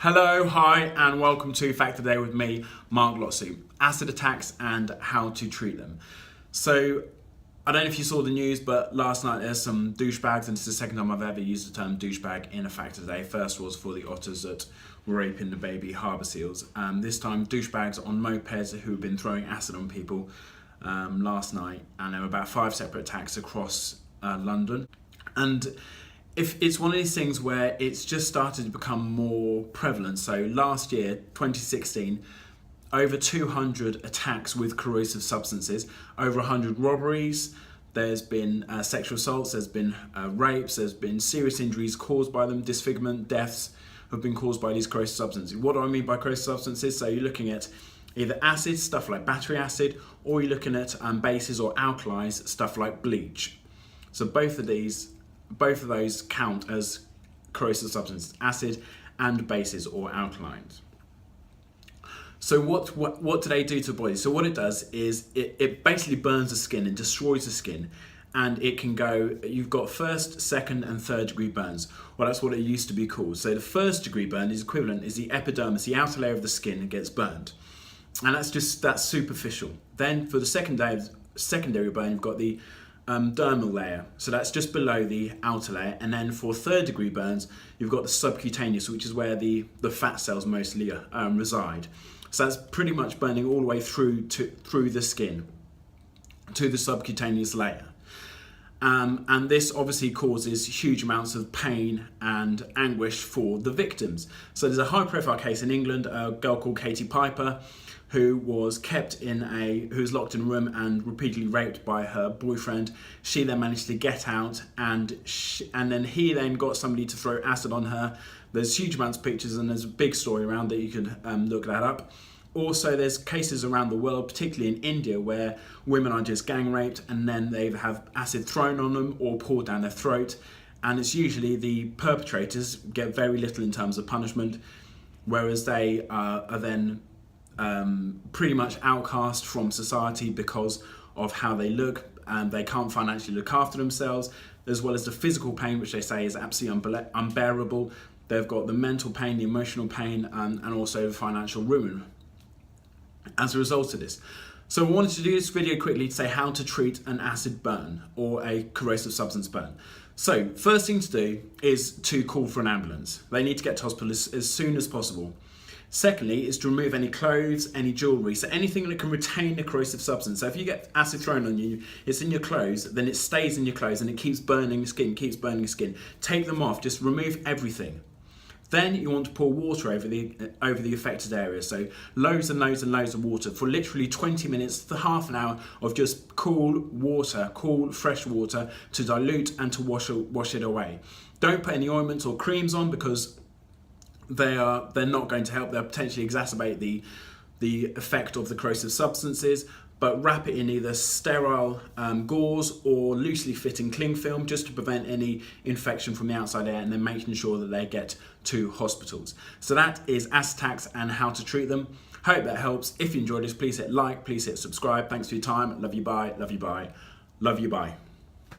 Hello, hi, and welcome to Fact of the Day with me, Mark Lotsu. Acid attacks and how to treat them. So, I don't know if you saw the news, but last night there's some douchebags, and it's the second time I've ever used the term douchebag in a Fact of the Day. First was for the otters that were raping the baby harbour seals. This time, douchebags on mopeds who have been throwing acid on people last night, and there were about 5 separate attacks across London. And if it's one of these things where it's just started to become more prevalent. So last year, 2016, over 200 attacks with corrosive substances, over 100 robberies, there's been sexual assaults, there's been rapes, there's been serious injuries caused by them, disfigurement, deaths have been caused by these corrosive substances. What do I mean by corrosive substances? So you're looking at either acid, stuff like battery acid, or you're looking at bases or alkalis, stuff like bleach. So both of those count as corrosive substances, acid and bases or alkalines. So what do they do to the body? So what it does is it basically burns the skin and destroys the skin, and it can go, you've got first, second and third degree burns. Well, that's what it used to be called. So the first degree burn is equivalent, is the epidermis, the outer layer of the skin that gets burned. And that's superficial. Then for the secondary burn, you've got the dermal layer, so that's just below the outer layer, and then for third degree burns you've got the subcutaneous, which is where the fat cells mostly reside. So that's pretty much burning all the way through the skin to the subcutaneous layer, and this obviously causes huge amounts of pain and anguish for the victims. So there's a high profile case in England, a girl called Katie Piper, who was locked in a room and repeatedly raped by her boyfriend. She then managed to get out, and then he then got somebody to throw acid on her. There's huge amounts of pictures, and there's a big story around it. You can look that up. Also, there's cases around the world, particularly in India, where women are just gang raped and then they have acid thrown on them or poured down their throat. And it's usually the perpetrators get very little in terms of punishment, whereas they are then pretty much outcast from society because of how they look, and they can't financially look after themselves, as well as the physical pain, which they say is absolutely unbearable. They've got the mental pain, the emotional pain, and also the financial ruin as a result of this. So we wanted to do this video quickly to say how to treat an acid burn or a corrosive substance burn. So first thing to do is to call for an ambulance. They need to get to hospital as soon as possible. Secondly, is to remove any clothes, any jewellery, so anything that can retain the corrosive substance. So if you get acid thrown on you, it's in your clothes, then it stays in your clothes and it keeps burning the skin, Take them off, just remove everything. Then you want to pour water over the affected area. So loads and loads and loads of water for literally 20 minutes to half an hour of just cool water, cool fresh water to dilute and to wash it away. Don't put any ointments or creams on, because they're not going to help. They'll potentially exacerbate the effect of the corrosive substances, but wrap it in either sterile gauze or loosely fitting cling film, just to prevent any infection from the outside air, and then making sure that they get to hospitals. So that is acid attacks and how to treat them. Hope that helps. If you enjoyed this, please hit like, please hit subscribe. Thanks for your time. Love you, bye, love you, bye, love you, bye.